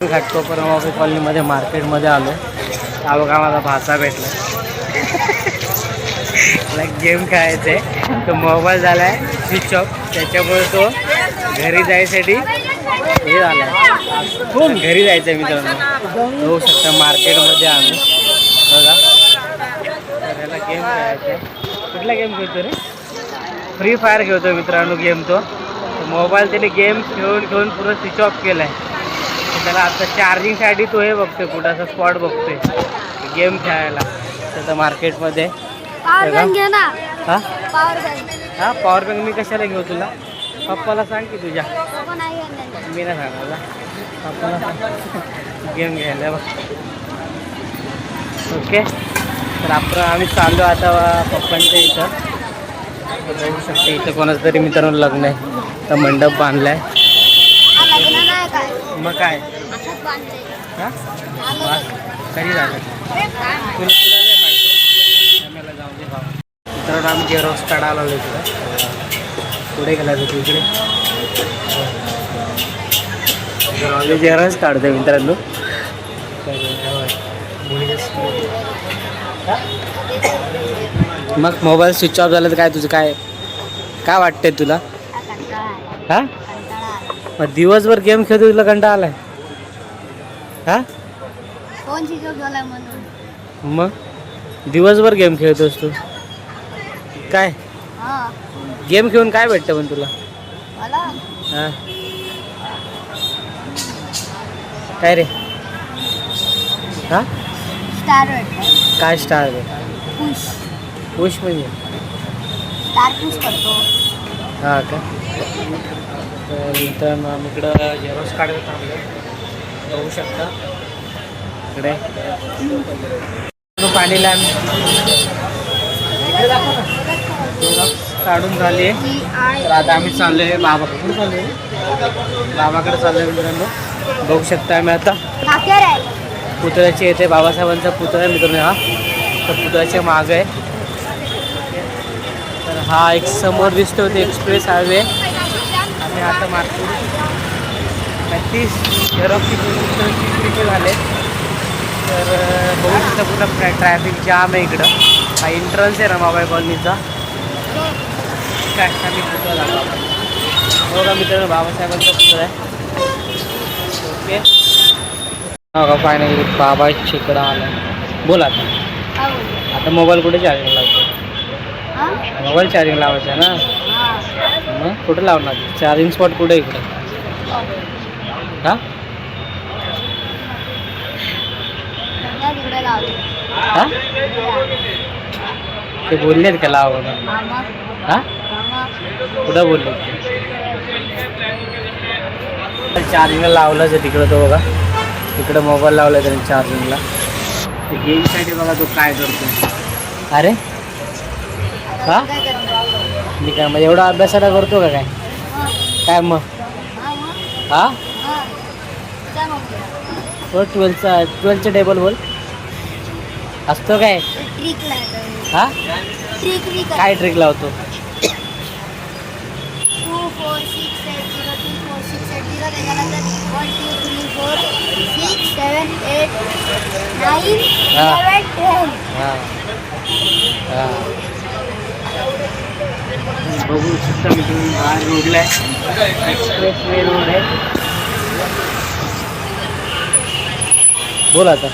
Ghatkopar mobile कॉलनीमध्ये मार्केटमध्ये आलो. हा बघा माझा भाचा भेटला. त्याला गेम खेळायचा आहे. तो मोबाईल झाला आहे स्विच ऑफ. त्याच्यामुळे तो घरी जायसाठी हे झाला आहे. घरी जायचं आहे मित्रांनो. होऊ शकतं मार्केटमध्ये आम्ही बघा. त्याला गेम खेळायचा आहे. कुठला गेम खेळतो रे? फ्री फायर खेळतो मित्रांनो गेम. तो मोबाईल त्याने गेम खेळून खेळून पुरं स्विच ऑफ केला आहे. त्याला आता चार्जिंगसाठी तो हे बघतोय कुठाचा स्पॉट बघतोय गेम खेळायला. त्याचं मार्केटमध्ये हां हां पॉवर बँक मी कशाला घेऊ तुला? पप्पाला सांग की तुझ्या. मी नाही सांगायला. पप्पाला सांग गेम घ्यायला बघ. ओके तर आम्ही चाललो आता पप्पांच्या इथं. बघू शकते इथं कोणाचं तरी मित्रांनो लग्न आहे. तर मंडप बांधला आहे. मग काय हां कधी झालं तुला नाही माहिती. मला जाऊ दे भाऊ. मित्रांनो आम्ही जेरॉक्स काढायला आलो इकडं. पुढे गेला तू इकडे जेरॉक्स काढतोय मित्रांनो. मग मोबाईल स्विच ऑफ झाला तर काय तुझं काय काय वाटतंय तुला? हां मग दिवसभर गेम खेळतो तुला कंटाळा आलाय? हां फोन स्विच ऑफ झालाय म्हणून. मग दिवसभर गेम खेळतोस तू काय? गेम खेळून काय भेटतं पण तुला? हां काय रे? हां स्टार काय स्टार पुश पुश म्हणजे स्टार पुश करतो. हां का? तर मित्रांनो आम्ही इकडं जेरॉक्स काढत थांबलो. बघू शकता इकडे पाणीला जेरॉक्स काढून झाले. तर आता आम्ही चाललो आहे बाबाकडे. चाललो आहे बाबाकडे चाललो आहे मित्रांनो. बघू शकता आम्ही आता पुतळ्याचे येते. बाबासाहेबांचा पुतळा आहे मित्रांनो हा. तर पुतळ्याच्या मागं आहे. तर हा एक समोर दिसतो ते एक्सप्रेस हायवे. आम्ही आता मार्केट 30 जेरॉक्सची 30 रुपये झाले. तर बघू शकता पुन्हा ट्रॅफिक जाम आहे इकडं. हा एंट्रन्स आहे ना मोबाईल कॉलनीचा. काय आम्ही पुतळा लागला बघा मित्रांनो. बाबासाहेबांचा पुतळा आहे. ओके हो फायनली बाबा इकडं आला. बोला आता मोबाईल कुठे चार्जिंग लावतो? मोबाईल चार्जिंग लावायचा ना. मग कुठे लावणार? चार्जिंग स्पॉट कुठे इकडे? हां हां ते बोललेत का लाव? हां कुठं बोलले? चार्जिंगला लावलंच आहे तिकडं. तो बघा तिकडं मोबाईल लावला आहे त्याने चार्जिंगला. गेमसाठी बघा तो काय करतो. अरे हां मी काय मग एवढा अभ्यासाला करतो का काय? काय मग हां तो 12चं टेबल बोल असतो काय? हां काय ट्रिक लावतो? 2 4 6 8 0 2 4 6 8 0 त्याच्यानंतर 1 2 3 4 6 7 8 9 11 12. हां हां बघू शकता मी तुम्ही बाहेर रोडला आहे. एक्सप्रेस वे रोड आहे. बोला आता